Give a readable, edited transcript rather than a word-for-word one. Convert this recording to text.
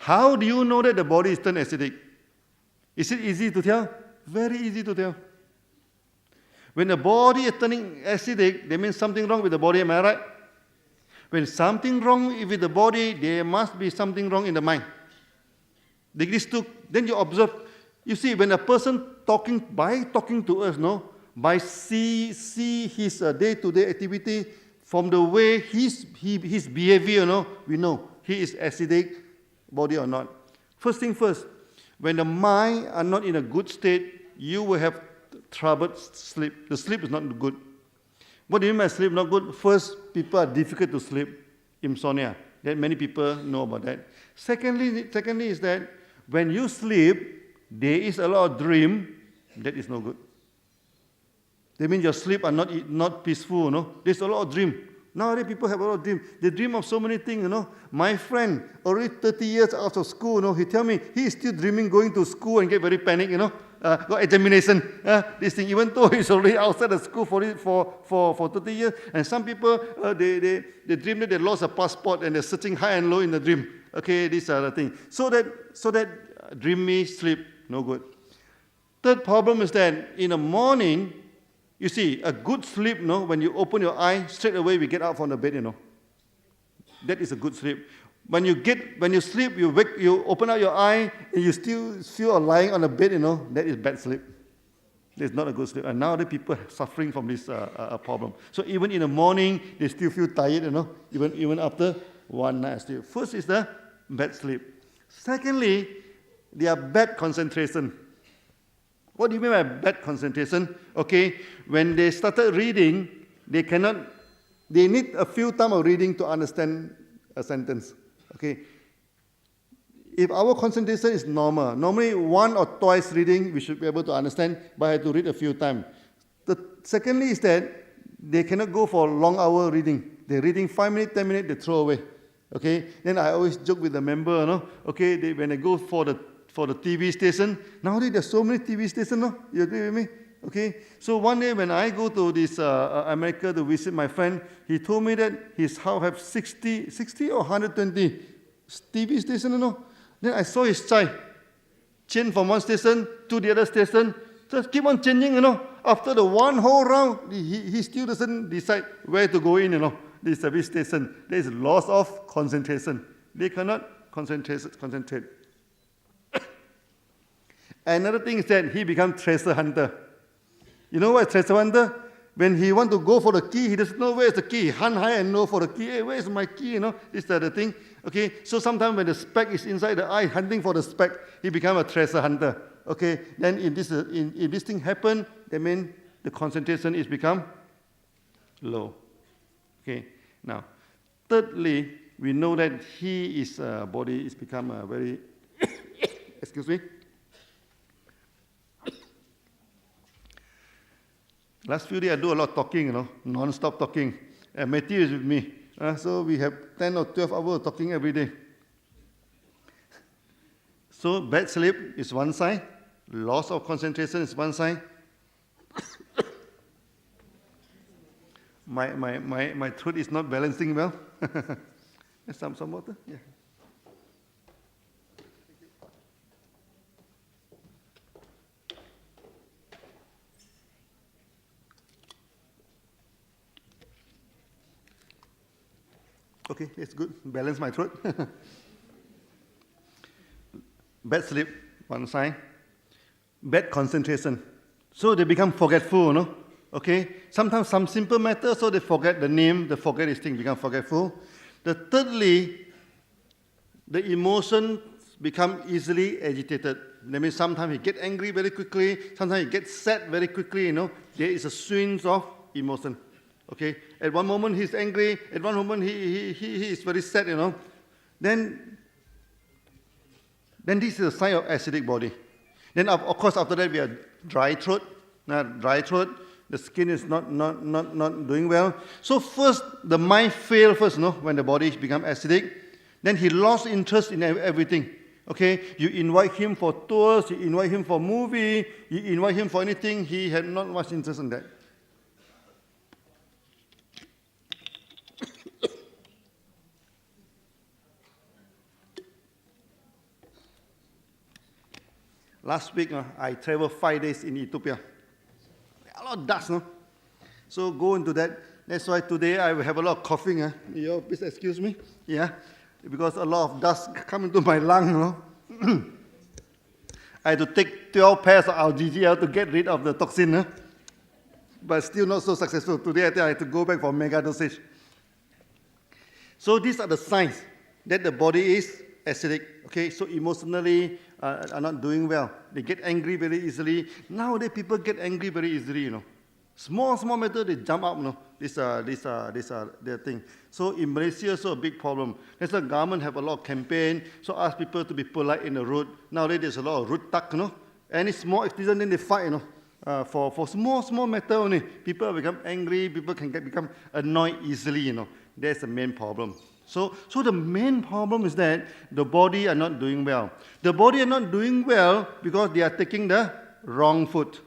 How do you know that the body is turned acidic? Is it easy to tell? Very easy to tell. When the body is turning acidic, that means something wrong with the body, am I right? When something wrong with the body, there must be something wrong in the mind. Then you observe. You see, when a person talking to us, by see his day-to-day activity, from the way his behavior, we know he is acidic body or not. First thing first, when the mind are not in a good state, you will have troubled sleep. The sleep is not good. What do you mean by sleep not good? First, people are difficult to sleep, insomnia. That many people know about that. Secondly is that when you sleep, there is a lot of dream. That is no good. That means your sleep are not peaceful. There's a lot of dream. Nowadays, people have a lot of dream. They dream of so many things. My friend, already 30 years out of school, he tell me he is still dreaming going to school and get very panic. Got examination. This thing, even though he's already outside the school for 30 years. And some people, they dream that they lost a passport and they're searching high and low in the dream. Okay, these are the things. So that dreamy sleep, no good. Third problem is that in the morning, you see, a good sleep, when you open your eye, straight away we get out from the bed, That is a good sleep. When you sleep, you open up your eye, and you still feel lying on the bed, that is bad sleep. That's not a good sleep. And now the people are suffering from this problem. So even in the morning, they still feel tired, even after one night sleep. First is the bad sleep. Secondly, they are bad concentration. What do you mean by bad concentration? Okay, when they started reading, they need a few times of reading to understand a sentence. Okay, if our concentration is normal, normally one or twice reading, we should be able to understand, but I have to read a few times. Secondly is that they cannot go for long hour reading. They're reading 5 minutes, 10 minutes, they throw away. Okay, then I always joke with the member, okay, when they go for the TV station. Nowadays, there's so many TV stations, You agree with me? Okay. So one day when I go to this America to visit my friend, he told me that his house have 60 or 120 TV stations, Then I saw his child change from one station to the other station. Just keep on changing, After the one whole round, he still doesn't decide where to go in, This service station. There is loss of concentration. They cannot concentrate. Another thing is that he becomes treasure hunter. You know what is treasure hunter? When he want to go for the key, he doesn't know where is the key. He hunt high and low for the key. Hey, where is my key? This is the thing. Okay, so sometimes when the speck is inside the eye, hunting for the speck, he becomes a treasure hunter. Okay, then if this thing happen, that means the concentration is become low. Okay, now, thirdly, we know that his body is become very, excuse me. Last few days, I do a lot of talking, non-stop talking. And Matthew is with me. So we have 10 or 12 hours of talking every day. So bad sleep is one sign. Loss of concentration is one sign. My throat is not balancing well. Some water? Yeah. Okay, that's good. Balance my throat. Bad sleep, one sign. Bad concentration. So they become forgetful, Okay? Sometimes some simple matter, so they forget the name, they forget this thing, become forgetful. Thirdly, the emotions become easily agitated. That means sometimes he get angry very quickly, sometimes he gets sad very quickly, There is a swing of emotion. Okay, at one moment he's angry, at one moment he is very sad, Then this is a sign of acidic body. Then of course after that we have dry throat. Now dry throat, the skin is not doing well. So first the mind fails first, when the body become acidic. Then he lost interest in everything. Okay, you invite him for tours, you invite him for movie, you invite him for anything, he had not much interest in that. Last week, I traveled 5 days in Ethiopia. A lot of dust, no? So go into that. That's why today I will have a lot of coughing. You please excuse me. Yeah, because a lot of dust come into my lung, I had to take 12 pairs of RGGL to get rid of the toxin. But still not so successful. Today I think I have to go back for mega dosage. So these are the signs that the body is acidic. Okay, so emotionally are not doing well. They get angry very easily. Nowadays people get angry very easily. Small matter they jump up. These are their thing. So in Malaysia, also a big problem. That's why the government have a lot of campaign. So ask people to be polite in the road. Nowadays there's a lot of road tag. Any small accident, then they fight. For small matter only, people become angry. People can become annoyed easily. That's the main problem. So the main problem is that the body are not doing well. The body are not doing well because they are taking the wrong food.